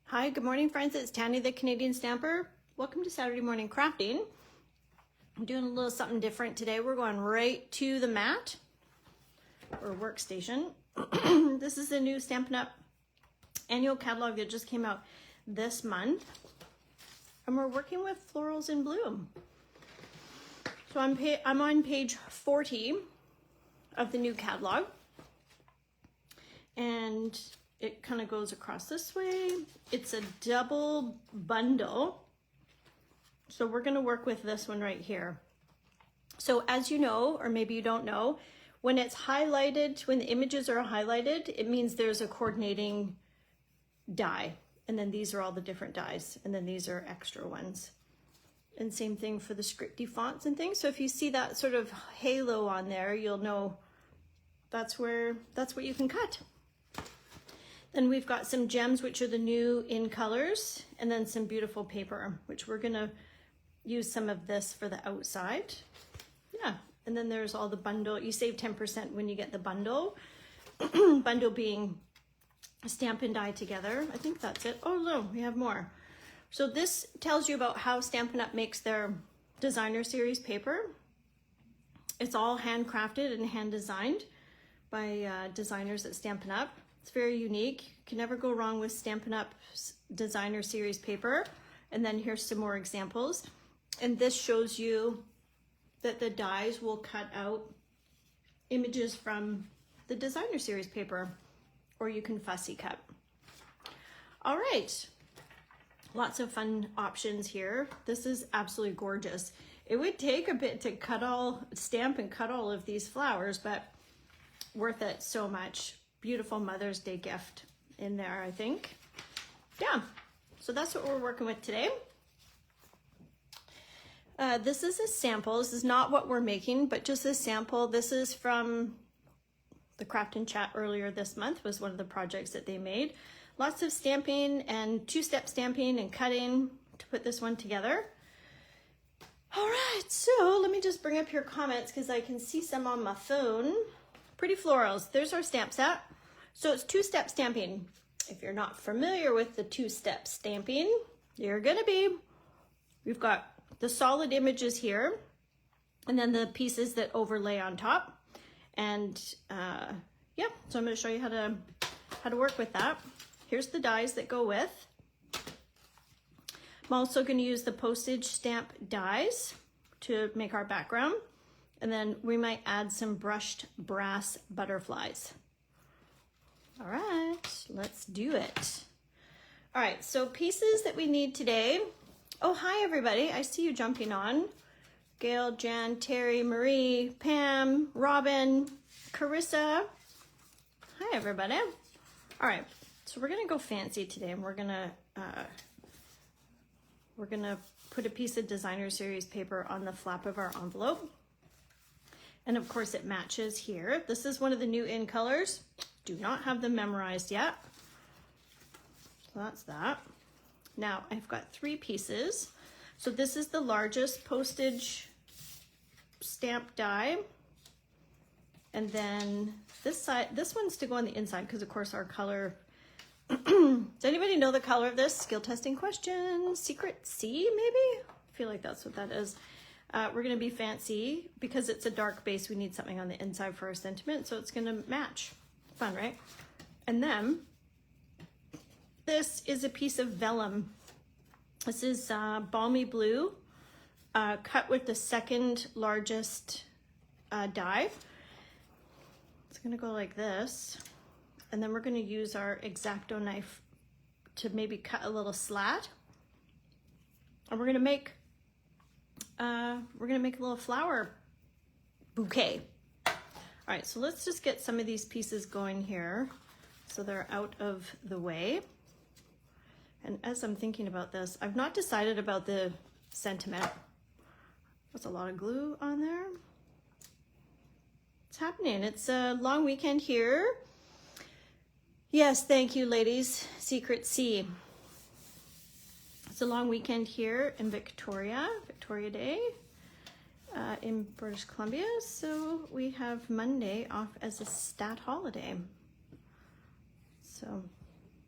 Hi, good morning friends, it's Tanny the Canadian Stamper. Welcome to Saturday Morning Crafting. I'm doing a little something different today. We're going right to the mat or workstation. This is the new Stampin' Up! Annual catalog that just came out this month. And we're working with Florals in Bloom. So I'm on page 40 of the new catalog. And it kind of goes across this way. It's a double bundle. So we're gonna work with this one right here. So as you know, or maybe you don't know, when it's highlighted, when the images are highlighted, it means there's a coordinating die. And then these are all the different dies. And then these are extra ones. And same thing for the scripty fonts and things. So if you see that sort of halo on there, you'll know that's what you can cut. Then we've got some gems, which are the new in colors, and then some beautiful paper, which we're gonna use some of this for the outside. Yeah, and then there's all the bundle. You save 10% when you get the bundle. Bundle being Stampin' Die together. I think that's it. Oh no, we have more. So this tells you about how Stampin' Up! Makes their designer series paper. It's all handcrafted and hand designed by designers at Stampin' Up! It's very unique. You can never go wrong with Stampin' Up! Designer series paper. And then here's some more examples. And this shows you that the dies will cut out images from the designer series paper, or you can fussy cut. All right, lots of fun options here. This is absolutely gorgeous. It would take a bit to stamp and cut all of these flowers, but worth it so much. Beautiful Mother's Day gift in there, I think. Yeah, so that's what we're working with today. This is a sample. This is not what we're making, but just a sample. This is from the Craft and Chat earlier this month, was one of the projects that they made. Lots of stamping and two-step stamping and cutting to put this one together. All right, so let me just bring up your comments because I can see some on my phone. Pretty Florals, there's our stamp set. So it's two-step stamping. If you're not familiar with the two-step stamping, you're gonna be. We've got the solid images here, and then the pieces that overlay on top. And yeah, so I'm gonna show you how to work with that. Here's the dies that go with. I'm also gonna use the postage stamp dies to make our background. And then we might add some brushed brass butterflies. All right, let's do it. All right, so pieces that we need today. Oh, hi everybody, I see you jumping on. Gail, Jan, Terry, Marie, Pam, Robin, Carissa. Hi everybody. All right, so we're gonna go fancy today, and we're gonna put a piece of designer series paper on the flap of our envelope. And of course it matches here. This is one of the new in colors. Do not have them memorized yet. So that's that. Now I've got 3 pieces. So this is the largest postage stamp die. And then this side, this one's to go on the inside because of course our color. Does anybody know the color of this? Skill testing question. Secret C maybe? I feel like that's what that is. We're gonna be fancy because it's a dark base. We need something on the inside for our sentiment, so it's gonna match. Fun, right? And then this is a piece of vellum. This is balmy blue, cut with the second largest die. It's gonna go like this, and then we're gonna use our X-Acto knife to maybe cut a little slat, and we're gonna make a little flower bouquet. All right, so let's just get some of these pieces going here so they're out of the way. And as I'm thinking about this, I've not decided about the sentiment. There's a lot of glue on there. It's happening. It's a long weekend here. Yes, thank you, ladies. Secret C. It's a long weekend here in Victoria Day, in British Columbia. So we have Monday off as a stat holiday. So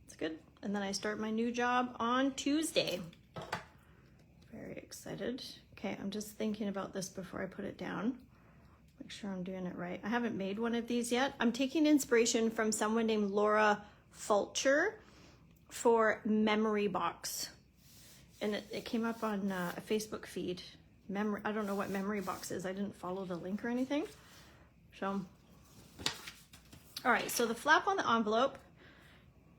it's good. And then I start my new job on Tuesday. Very excited. Okay, I'm just thinking about this before I put it down. Make sure I'm doing it right. I haven't made one of these yet. I'm taking inspiration from someone named Laura Fulcher for Memory Box. And it came up on a Facebook feed. I don't know what Memory Box is. I didn't follow the link or anything. So, all right, so the flap on the envelope,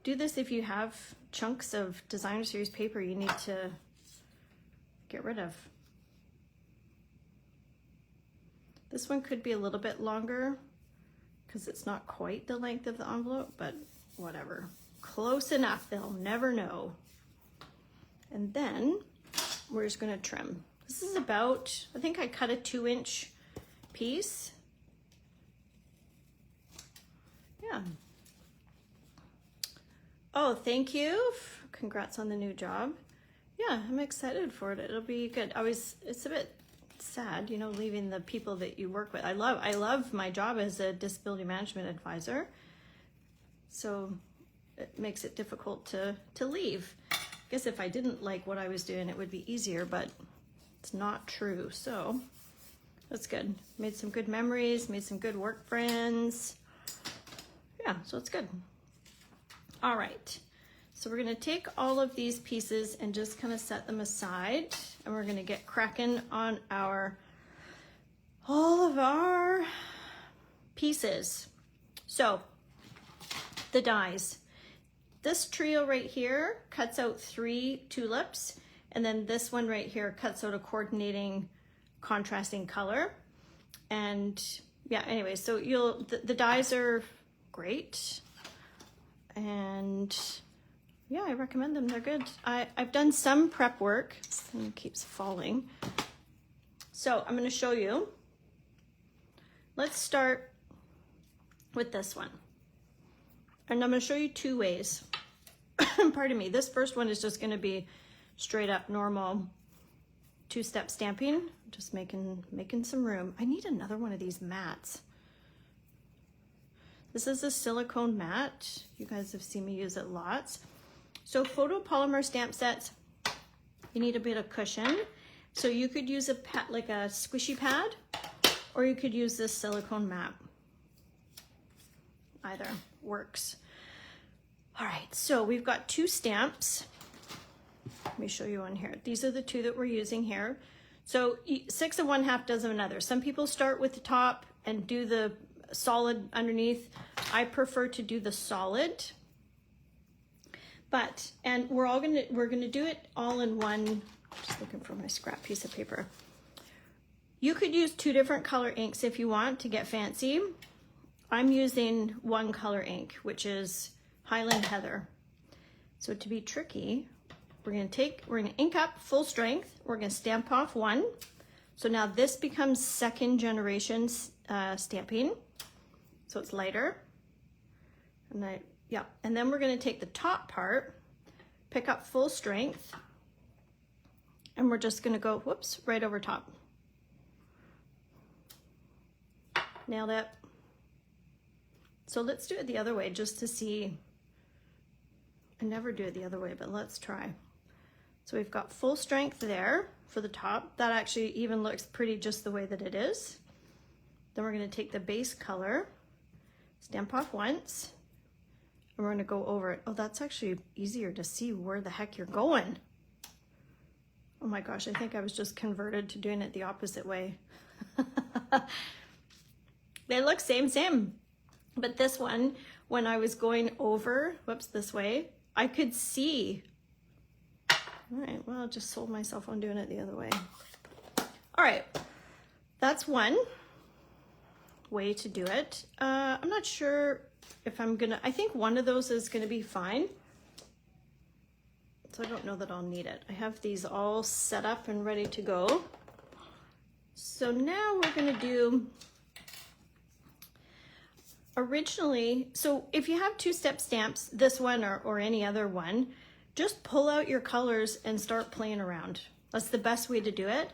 do this if you have chunks of designer series paper you need to get rid of. This one could be a little bit longer because it's not quite the length of the envelope, but whatever. Close enough, they'll never know. And then we're just gonna trim. This is about, I think I cut a 2-inch piece. Yeah. Oh, thank you. Congrats on the new job. Yeah, I'm excited for it. It'll be good. It's a bit sad, you know, leaving the people that you work with. I love my job as a disability management advisor. So it makes it difficult to leave. I guess if I didn't like what I was doing, it would be easier, but it's not true. So that's good. Made some good memories, made some good work friends. Yeah, so it's good. All right. So we're gonna take all of these pieces and just kind of set them aside, and we're gonna get cracking on all of our pieces. So the dies. This trio right here cuts out 3 tulips, and then this one right here cuts out a coordinating contrasting color. And yeah, anyway, so the dies are great. And yeah, I recommend them. They're good. I've done some prep work. This thing keeps falling. So I'm going to show you. Let's start with this one. And I'm going to show you 2 ways. Pardon me. This first one is just going to be straight up normal 2-step stamping. Just making some room. I need another one of these mats. This is a silicone mat. You guys have seen me use it lots. So photopolymer stamp sets, you need a bit of cushion. So you could use a pad, like a squishy pad, or you could use this silicone mat. Either works. All right, so we've got 2 stamps. Let me show you one here. These are the 2 that we're using here. So 6 of one, half dozen of another. Some people start with the top and do the solid underneath. I prefer to do the solid. And we're gonna do it all in one. Just looking for my scrap piece of paper. You could use 2 different color inks if you want to get fancy. I'm using 1 color ink, which is Highland Heather. So to be tricky, we're gonna ink up full strength. We're gonna stamp off 1. So now this becomes 2nd generation stamping. So it's lighter. And then we're going to take the top part, pick up full strength, and we're just going to go, whoops, right over top. Nailed it. So let's do it the other way just to see. I never do it the other way, but let's try. So we've got full strength there for the top. That actually even looks pretty just the way that it is. Then we're going to take the base color, stamp off once, and we're going to go over it. Oh, that's actually easier to see where the heck you're going. Oh my gosh, I think I was just converted to doing it the opposite way. They look same, but this one, when I was going over, whoops, this way, I could see. All right, well, I just sold myself on doing it the other way. All right, that's one way to do it. I'm not sure if I think one of those is gonna be fine. So I don't know that I'll need it. I have these all set up and ready to go. So now we're gonna do, so if you have 2-step stamps, this one or any other one, just pull out your colors and start playing around. That's the best way to do it.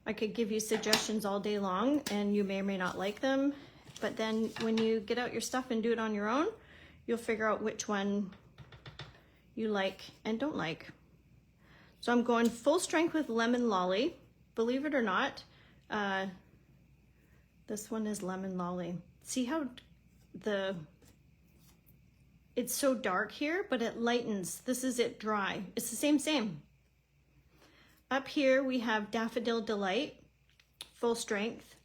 I could give you suggestions all day long and you may or may not like them, but then when you get out your stuff and do it on your own, you'll figure out which one you like and don't like. So I'm going full strength with Lemon Lolly. Believe it or not, this one is Lemon Lolly. See how it's so dark here, but it lightens. This is it dry. It's the same. Up here we have Daffodil Delight, full strength,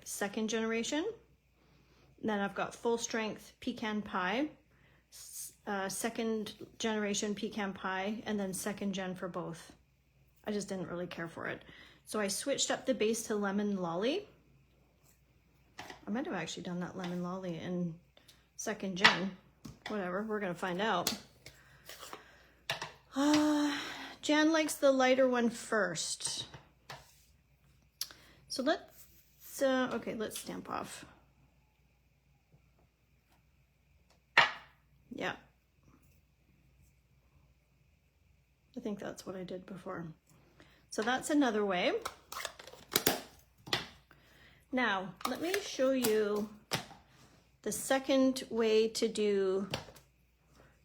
second generation. And then I've got full strength Pecan Pie, second generation Pecan Pie, and then second gen for both. I just didn't really care for it. So I switched up the base to Lemon Lolly. I might have actually done that Lemon Lolly in second gen. Whatever, we're gonna find out. Jan likes the lighter one first. So okay, let's stamp off. Yeah. I think that's what I did before. So that's another way. Now, let me show you the second way to do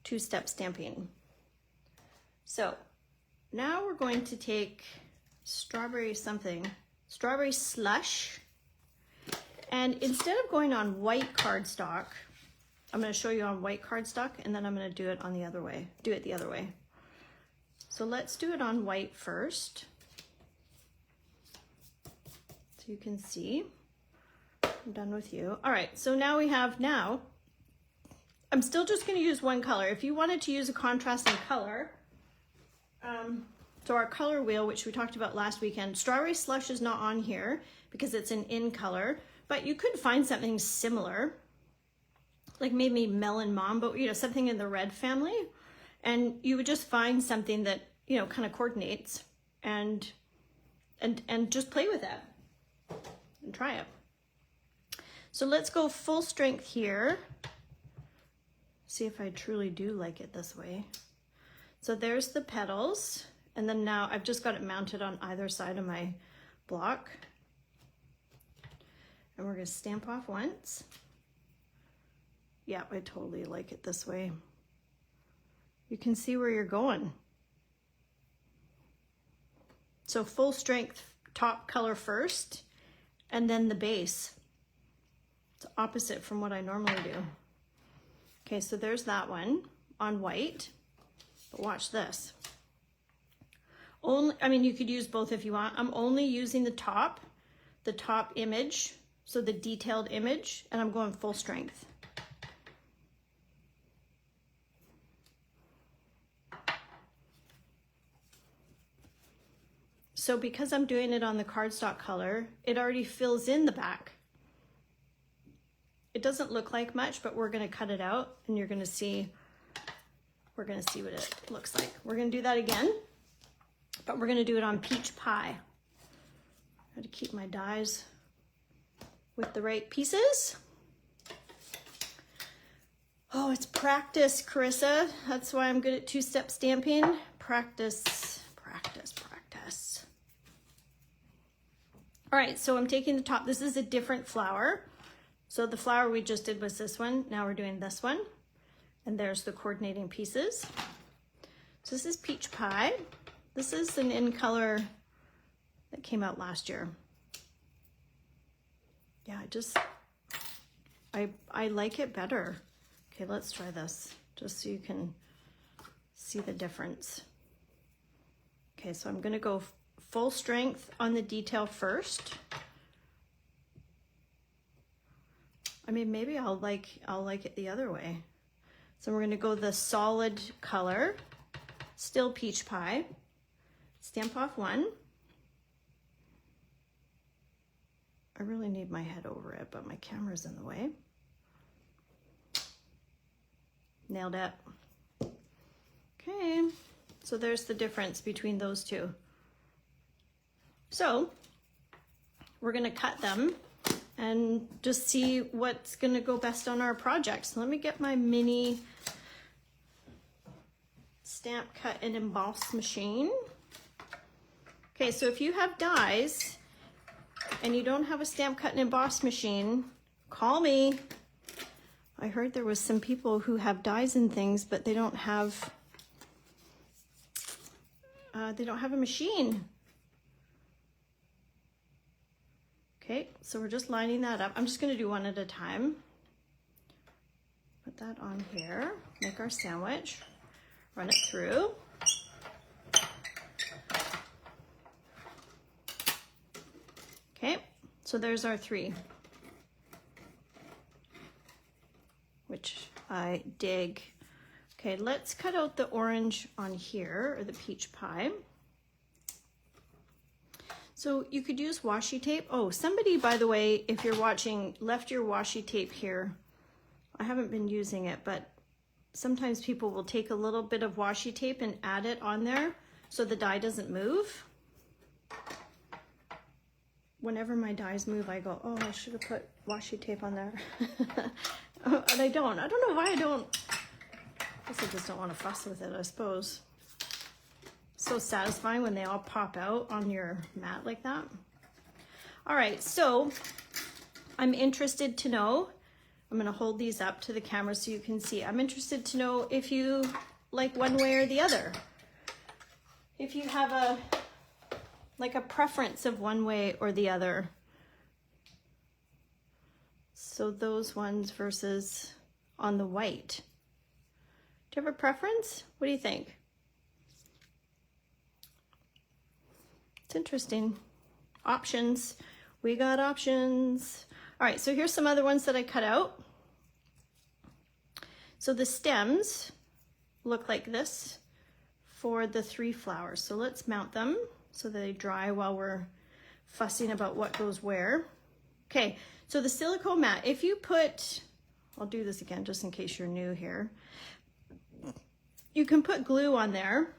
two-step stamping. So now we're going to take strawberry slush, and instead of going on white cardstock, I'm going to show you on white cardstock, and then I'm going to do it on the other way. So let's do it on white first, so you can see. I'm done with you. All right, so now I'm still just going to use one color. If you wanted to use a contrasting color, so our color wheel, which we talked about last weekend, Strawberry Slush is not on here because it's an in color, but you could find something similar, like maybe Melon Mambo, something in the red family, and you would just find something that, kind of coordinates and just play with it and try it. So let's go full strength here. See if I truly do like it this way. So there's the petals. And then now I've just got it mounted on either side of my block. And we're gonna stamp off once. Yeah, I totally like it this way. You can see where you're going. So full strength top color first, and then the base. It's opposite from what I normally do. Okay, so there's that one on white, but watch this. You could use both if you want. I'm only using the top image, so the detailed image, and I'm going full strength. So because I'm doing it on the cardstock color, it already fills in the back. It doesn't look like much, but we're gonna cut it out and we're gonna see what it looks like. We're gonna do that again, but we're gonna do it on Peach Pie. I got to keep my dies with the right pieces. Oh, it's practice, Carissa. That's why I'm good at two-step stamping. Practice, practice, practice. All right, so I'm taking the top. This is a different flower. So the flower we just did was this one. Now we're doing this one. And there's the coordinating pieces. So this is Peach Pie. This is an in color that came out last year. Yeah, I like it better. Okay, let's try this just so you can see the difference. Okay, so I'm gonna go full strength on the detail first. Maybe I'll like it the other way. So we're gonna go the solid color, still Peach Pie, stamp off one. I really need my head over it, but my camera's in the way. Nailed it. Okay, so there's the difference between those two. So we're gonna cut them and just see what's gonna go best on our project. So let me get my mini stamp, cut, and emboss machine. Okay, so if you have dies and you don't have a stamp, cut, and emboss machine, call me. I heard there was some people who have dies and things, but they don't have they don't have a machine. Okay, so we're just lining that up. I'm just gonna do one at a time. Put that on here, make our sandwich, run it through. Okay, so there's our 3, which I dig. Okay, let's cut out the orange on here, or the peach pie. So you could use washi tape. Oh, somebody, by the way, if you're watching, left your washi tape here. I haven't been using it, but sometimes people will take a little bit of washi tape and add it on there so the die doesn't move. Whenever my dies move, I go, oh, I should have put washi tape on there. And I don't know why I don't. I guess I just don't want to fuss with it, I suppose. So satisfying when they all pop out on your mat like that. All right, so I'm interested to know, I'm gonna hold these up to the camera so you can see. I'm interested to know if you like one way or the other. If you have a preference of one way or the other. So those ones versus on the white. Do you have a preference? What do you think? It's interesting. Options. We got options. All right, so here's some other ones that I cut out. So the stems look like this for the 3 flowers. So let's mount them so they dry while we're fussing about what goes where. Okay, so the silicone mat, if you put, I'll do this again just in case you're new here. You can put glue on there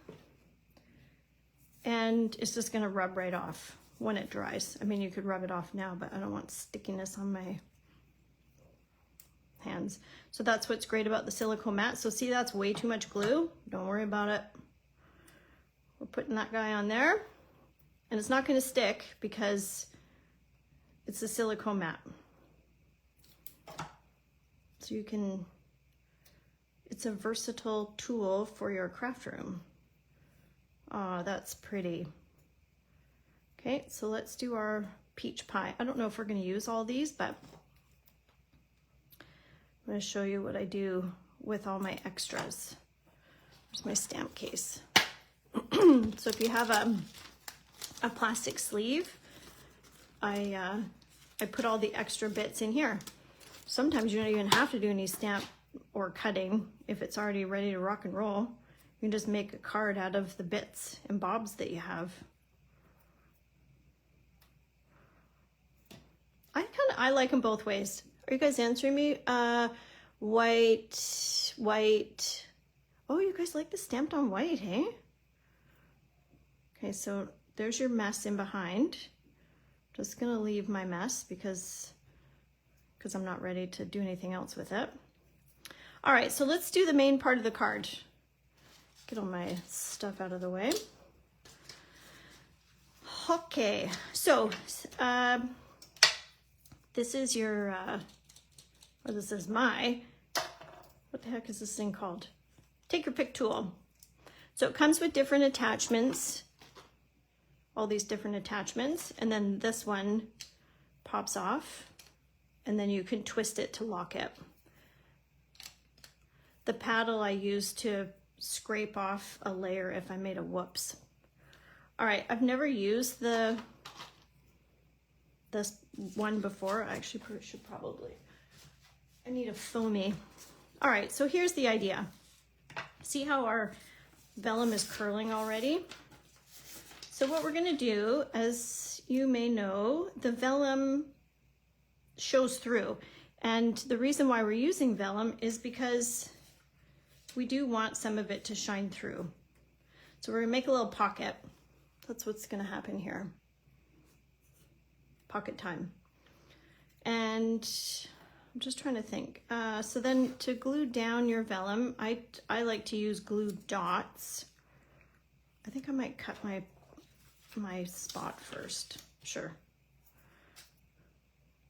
and it's just gonna rub right off when it dries. I mean, you could rub it off now, but I don't want stickiness on my hands. So that's what's great about the silicone mat. So see, that's way too much glue. Don't worry about it. We're putting that guy on there and it's not gonna stick because it's a silicone mat. So you can, it's a versatile tool for your craft room. Oh, that's pretty. Okay, so let's do our peach pie. I don't know if we're gonna use all these, but I'm gonna show you what I do with all my extras. There's my stamp case. So if you have a plastic sleeve, I put all the extra bits in here. Sometimes you don't even have to do any stamp or cutting if it's already ready to rock and roll. You can just make a card out of the bits and bobs that you have. I like them both ways. Are you guys answering me? White. Oh, you guys like the stamped on white, hey? Okay, so there's your mess in behind. Just gonna leave my mess because I'm not ready to do anything else with it. All right, so let's do the main part of the card. Get all my stuff out of the way. Okay, so this is your, or this is my, what the heck is this thing called? Take your pick tool. So it comes with different attachments, all these different attachments, and then this one pops off, and then you can twist it to lock it. The paddle I use to scrape off a layer if I made a whoops. All right, I've never used this one before. I actually should probably, I need a foamy. All right, so here's the idea. See how our vellum is curling already? So what we're gonna do, as you may know, the vellum shows through. And the reason why we're using vellum is because we do want some of it to shine through. So we're gonna make a little pocket. That's what's gonna happen here. Pocket time. And I'm just trying to think. So then to glue down your vellum, I like to use glue dots. I think I might cut my spot first. Sure.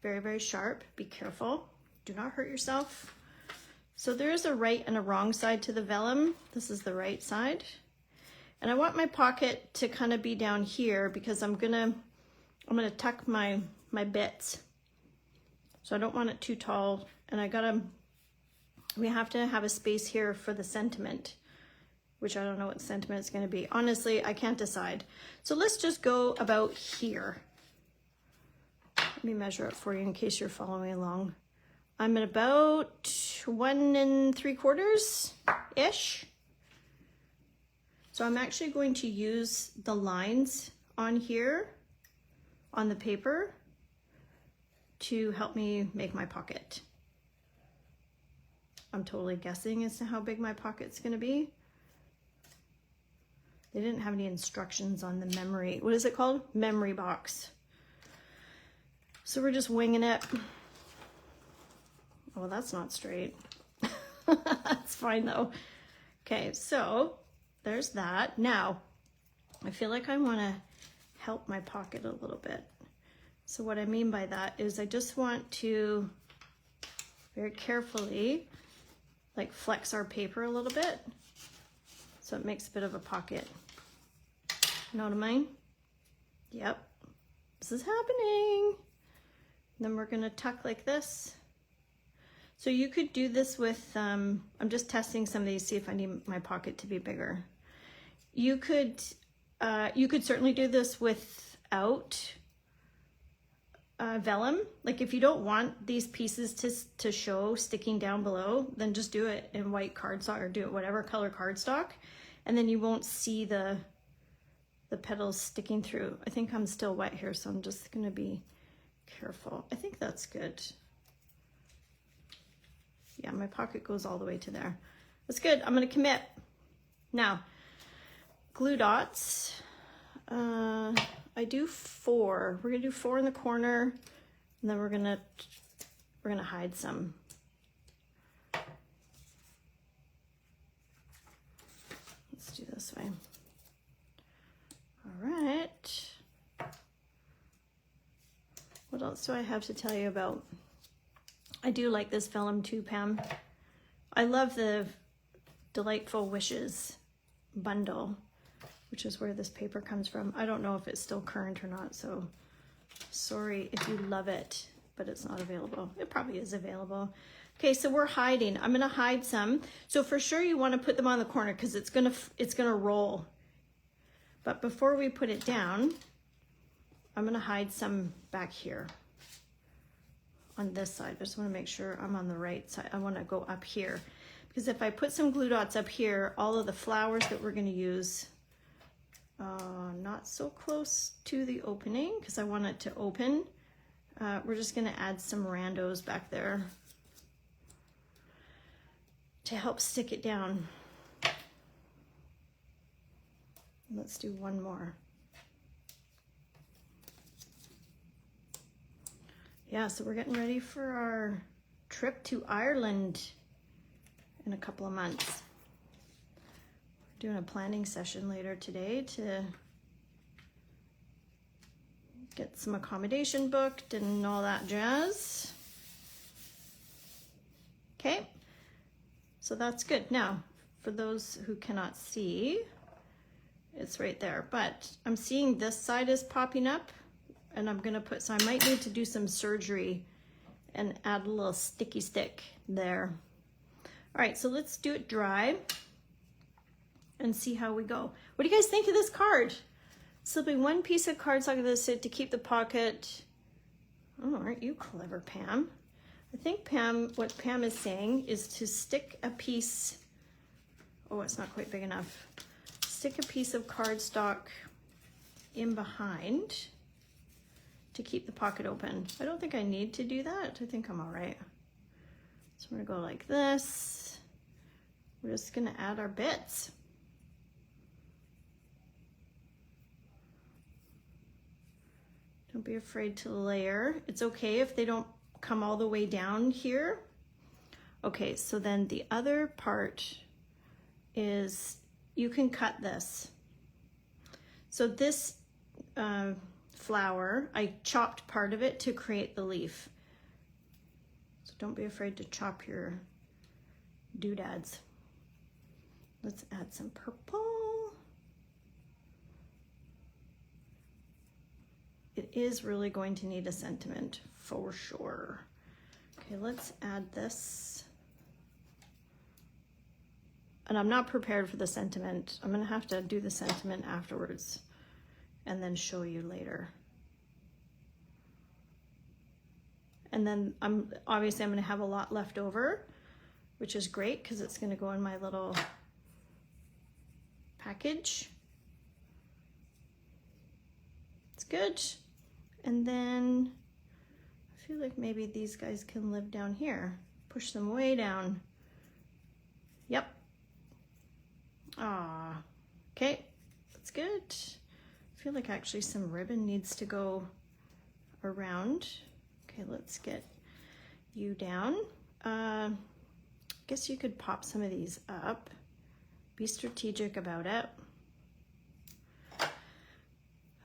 Very, very sharp. Be careful. Do not hurt yourself. So there is a right and a wrong side to the vellum. This is the right side. And I want my pocket to kind of be down here because I'm gonna tuck my bits. So I don't want it too tall, and we have to have a space here for the sentiment, which I don't know what sentiment it's gonna be. Honestly, I can't decide. So let's just go about here. Let me measure it for you in case you're following along. I'm at about 1 3/4-ish. So I'm actually going to use the lines on here, on the paper, to help me make my pocket. I'm totally guessing as to how big my pocket's gonna be. They didn't have any instructions on the memory, what is it called? Memory box. So we're just winging it. Oh, that's not straight. That's fine though. Okay, so there's that. Now, I feel like I wanna help my pocket a little bit. So what I mean by that is I just want to very carefully like flex our paper a little bit so it makes a bit of a pocket. You know what I mean? Yep, this is happening. Then we're gonna tuck like this. So you could do this with, I'm just testing some of these, see if I need my pocket to be bigger. You could certainly do this without vellum. Like if you don't want these pieces to show sticking down below, then just do it in white cardstock or do it whatever color cardstock, and then you won't see the petals sticking through. I think I'm still wet here, so I'm just gonna be careful. I think that's good. Yeah, my pocket goes all the way to there. That's good. I'm gonna commit. Now, glue dots. I do 4. We're gonna do 4 in the corner, and then we're gonna hide some. Let's do this way. All right. What else do I have to tell you about? I do like this vellum too, Pam. I love the Delightful Wishes bundle, which is where this paper comes from. I don't know if it's still current or not, so sorry if you love it, but it's not available. It probably is available. Okay, so we're hiding. I'm gonna hide some. So for sure you wanna put them on the corner because it's gonna roll. But before we put it down, I'm gonna hide some back here on this side. I just wanna make sure I'm on the right side. I wanna go up here because if I put some glue dots up here, all of the flowers that we're gonna use, not so close to the opening because I want it to open. We're just gonna add some randos back there to help stick it down. Let's do one more. Yeah, so we're getting ready for our trip to Ireland in a couple of months. We're doing a planning session later today to get some accommodation booked and all that jazz. Okay, so that's good. Now, for those who cannot see, it's right there, but I'm seeing this side is popping up, and I'm gonna put, so I might need to do some surgery and add a little sticky stick there. All right, so let's do it dry and see how we go. What do you guys think of this card? Slipping one piece of cardstock of this to keep the pocket. Oh, aren't you clever, Pam? I think Pam, what Pam is saying is to stick a piece, oh, it's not quite big enough. Stick a piece of cardstock in behind to keep the pocket open. I don't think I need to do that. I think I'm all right. So I'm gonna go like this. We're just gonna add our bits. Don't be afraid to layer. It's okay if they don't come all the way down here. Okay, so then the other part is you can cut this. So this flower, I chopped part of it to create the leaf. So don't be afraid to chop your doodads. Let's add some purple. it is really going to need a sentiment for sure. Okay, let's add this. And I'm not prepared for the sentiment. I'm gonna have to do the sentiment afterwards and then show you later. And then obviously I'm gonna have a lot left over, which is great because it's gonna go in my little package. It's good. And then I feel like maybe these guys can live down here. Push them way down. Yep. Ah, okay, that's good. I feel like actually some ribbon needs to go around. Okay, let's get you down. I guess you could pop some of these up. Be strategic about it.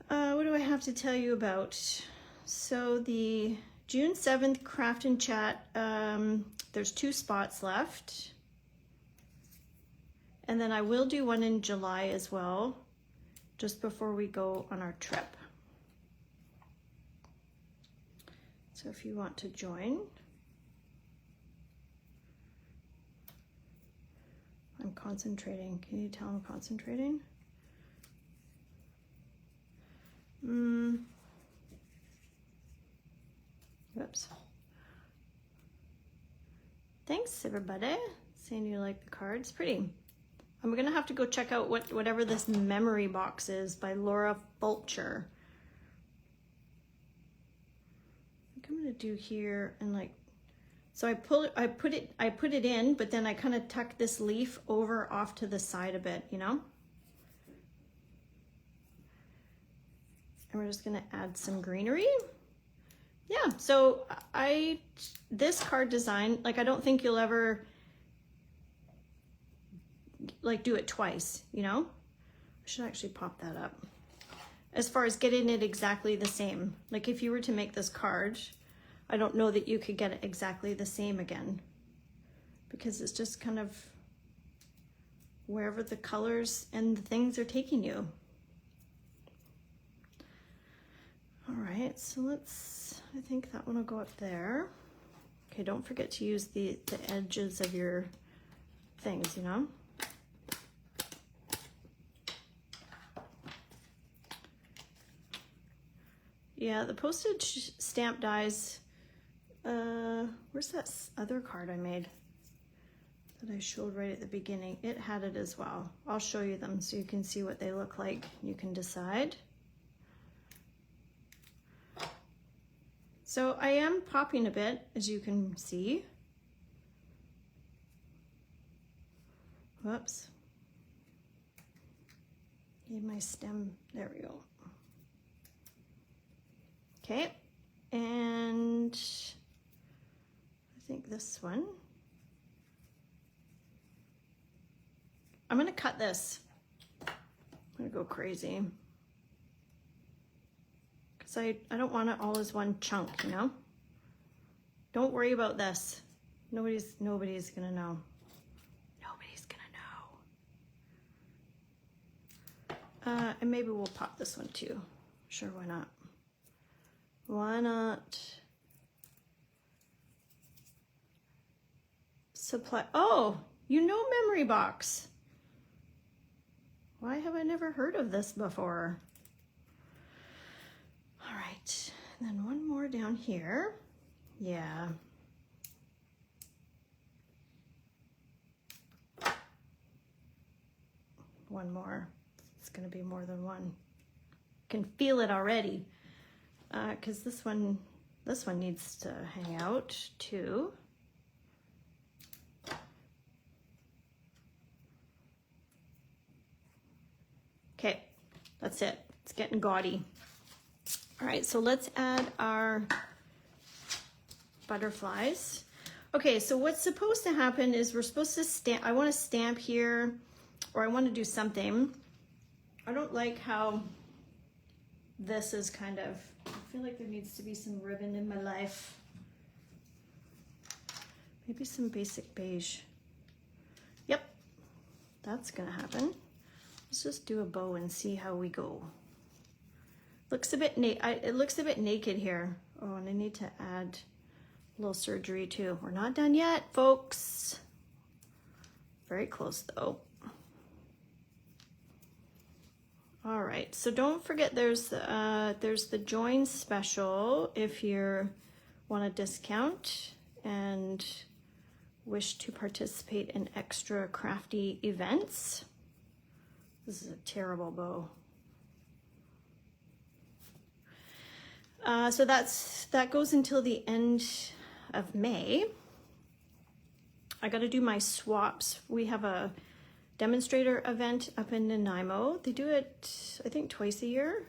What do I have to tell you about? So the June 7th Craft and Chat, there's 2 spots left. And then I will do one in July as well, just before we go on our trip. So if you want to join, I'm concentrating. Can you tell I'm concentrating? Whoops. Thanks everybody, saying you like the cards. Pretty. I'm gonna have to go check out whatever this memory box is by Laura Fulcher. I think I'm gonna do here and like, so I put it in, but then I kind of tuck this leaf over off to the side a bit, you know? And we're just gonna add some greenery. Yeah, so this card design, like I don't think you'll ever like do it twice, you know? I should actually pop that up. As far as getting it exactly the same, like if you were to make this card, I don't know that you could get it exactly the same again, because it's just kind of wherever the colors and the things are taking you. All right, so I think that one will go up there. Okay, don't forget to use the edges of your things, you know? Yeah, the postage stamp dies. Where's that other card I made that I showed right at the beginning? It had it as well. I'll show you them so you can see what they look like. You can decide. So I am popping a bit, as you can see. Whoops. Need my stem, there we go. Okay, and I think this one. I'm gonna cut this. I'm gonna go crazy. Because I don't want it all as one chunk, you know? Don't worry about this. Nobody's gonna know. Nobody's gonna know. And maybe we'll pop this one too. Sure, why not? Why not? Supply, oh, you know memory box. Why have I never heard of this before? All right, and then one more down here. Yeah. One more. It's gonna be more than one. Can feel it already. Because this one needs to hang out too. Okay, that's it. It's getting gaudy. All right, so let's add our butterflies. Okay, so what's supposed to happen is we're supposed to stamp. I want to stamp here, or I want to do something. I don't like how this is kind of, I feel like there needs to be some ribbon in my life. Maybe some basic beige. Yep, that's gonna happen. Let's just do a bow and see how we go. Looks a bit it looks a bit naked here. Oh, and I need to add a little surgery too. We're not done yet, folks. Very close though. All right, so don't forget there's the join special if you want a discount and wish to participate in extra crafty events. This is a terrible bow. So that goes until the end of May. I got to do my swaps. We have a demonstrator event up in Nanaimo. They do it, I think, twice a year.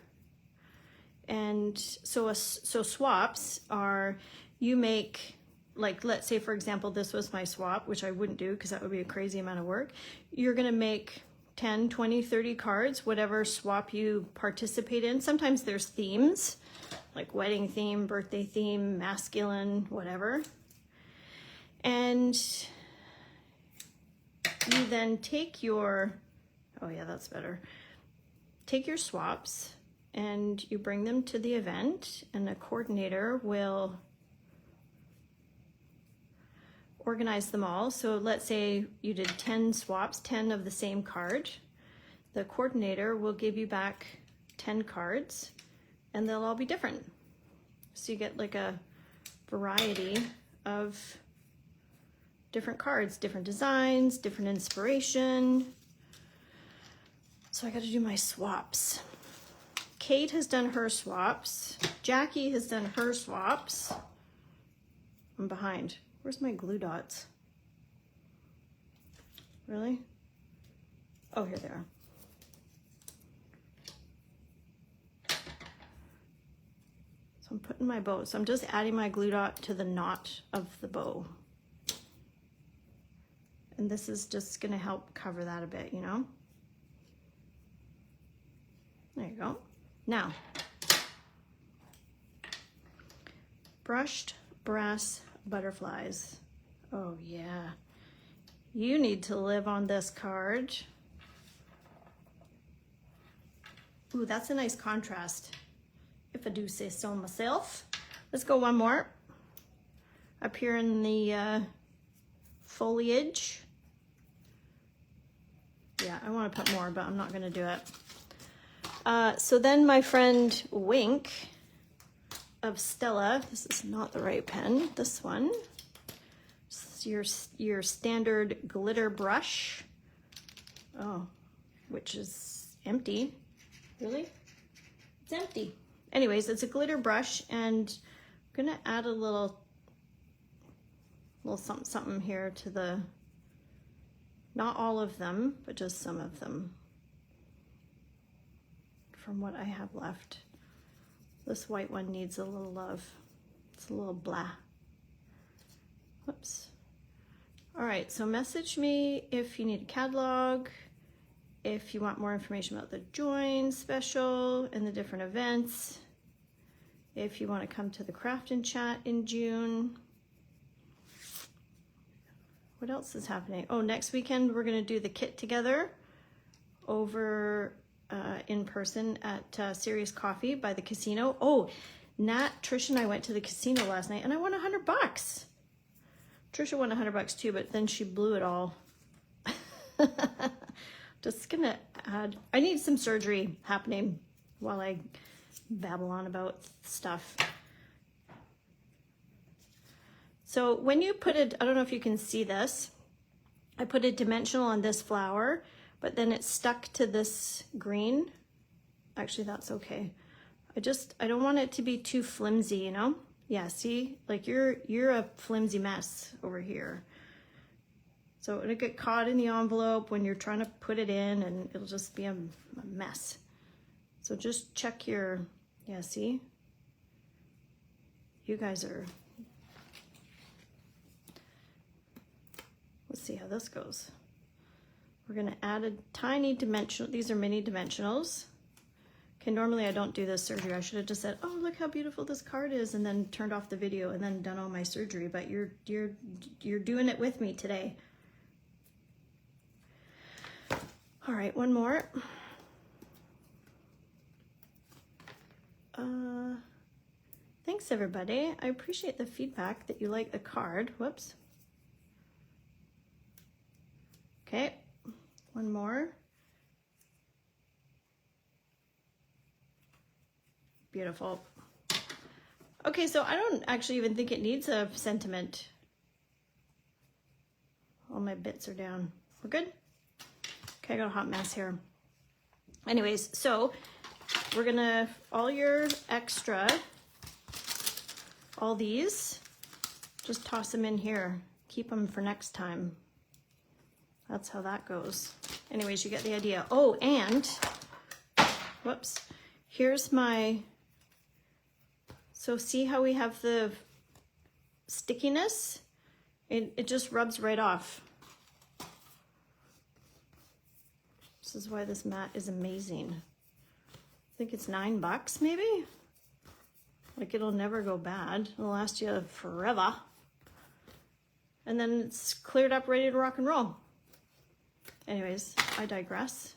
And so swaps are, you make, like, let's say, for example, this was my swap, which I wouldn't do because that would be a crazy amount of work. You're going to make 10, 20, 30 cards, whatever swap you participate in. Sometimes there's themes, like wedding theme, birthday theme, masculine, whatever. And you then take your, oh yeah, that's better. Take your swaps and you bring them to the event, and the coordinator will organize them all. So let's say you did 10 swaps, 10 of the same card. The coordinator will give you back 10 cards and they'll all be different. So you get like a variety of different cards, different designs, different inspiration. So I got to do my swaps. Kate has done her swaps. Jackie has done her swaps. I'm behind. Where's my glue dots? Really? Oh, here they are. So I'm putting my bow. So I'm just adding my glue dot to the knot of the bow. And this is just going to help cover that a bit, you know? There you go. Now, brushed brass butterflies. Oh yeah, you need to live on this card. Ooh, that's a nice contrast, if I do say so myself. Let's go one more. Up here in the foliage. Yeah, I want to put more, but I'm not going to do it. So then my friend Wink of Stella, this is not the right pen, this one. This is your standard glitter brush. Oh, which is empty. Really? It's empty. Anyways, it's a glitter brush, and I'm gonna add a little something here to the, not all of them, but just some of them from what I have left. This white one needs a little love. It's a little blah. Whoops. All right, so message me if you need a catalog, if you want more information about the Join special and the different events, if you want to come to the Craft and Chat in June. What else is happening? Oh, next weekend we're going to do the kit together over in person at Serious Coffee by the casino. Oh, Nat, Trish, and I went to the casino last night, and I won $100. Trisha won $100 too, but then she blew it all. Just gonna add. I need some surgery happening while I babble on about stuff. So when you put it, I don't know if you can see this. I put a dimensional on this flower, but then it's stuck to this green. Actually, that's okay. I don't want it to be too flimsy, you know? Yeah, see? Like you're a flimsy mess over here. So it'll get caught in the envelope when you're trying to put it in, and it'll just be a mess. So just check your, yeah, see? You guys are, let's see how this goes. We're gonna add a tiny dimensional. These are mini dimensionals. Okay, normally I don't do this surgery. I should have just said, oh, look how beautiful this card is, and then turned off the video and then done all my surgery, but you're doing it with me today. All right, one more. Thanks, everybody. I appreciate the feedback that you like the card. Whoops. Okay, one more. Beautiful. Okay, so I don't actually even think it needs a sentiment. All my bits are down. We're good? Okay, I got a hot mess here. Anyways, so we're gonna, all your extra, all these, just toss them in here. Keep them for next time. That's how that goes. Anyways, you get the idea. Oh, and, whoops, here's my, so see how we have the stickiness? It just rubs right off. This is why this mat is amazing. I think it's $9 maybe? Like it'll never go bad. It'll last you forever. And then it's cleared up, ready to rock and roll. Anyways, I digress.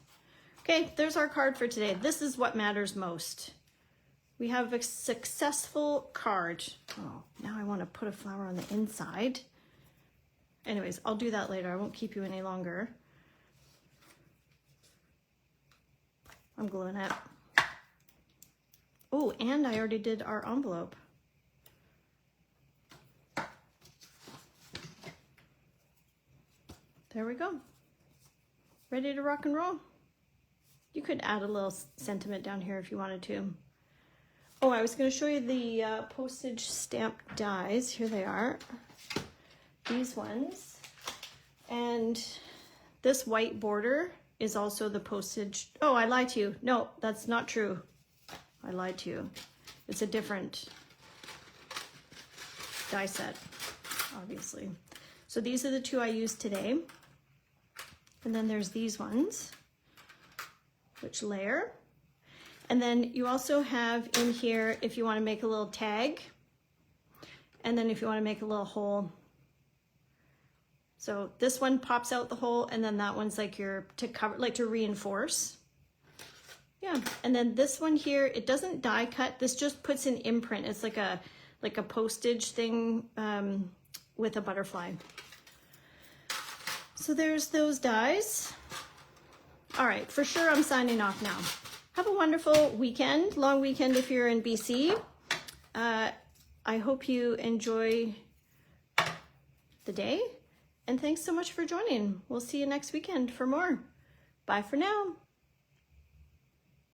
Okay, there's our card for today. This is what matters most. We have a successful card. Oh, now I want to put a flower on the inside. Anyways, I'll do that later. I won't keep you any longer. I'm gluing it. Oh, and I already did our envelope. There we go. Ready to rock and roll. You could add a little sentiment down here if you wanted to. Oh, I was going to show you the postage stamp dies. Here they are. These ones. And this white border is also the postage. Oh, I lied to you. No, that's not true. I lied to you. It's a different die set, obviously. So these are the two I used today. And then there's these ones, which layer. And then you also have in here, if you want to make a little tag, and then if you want to make a little hole. So this one pops out the hole, and then that one's like your, to cover, like to reinforce. Yeah, and then this one here, it doesn't die cut. This just puts an imprint. It's like a postage thing with a butterfly. So there's those dies. All right, for sure I'm signing off now. Have a wonderful weekend, long weekend if you're in BC. I hope you enjoy the day, and thanks so much for joining. We'll see you next weekend for more. Bye for now.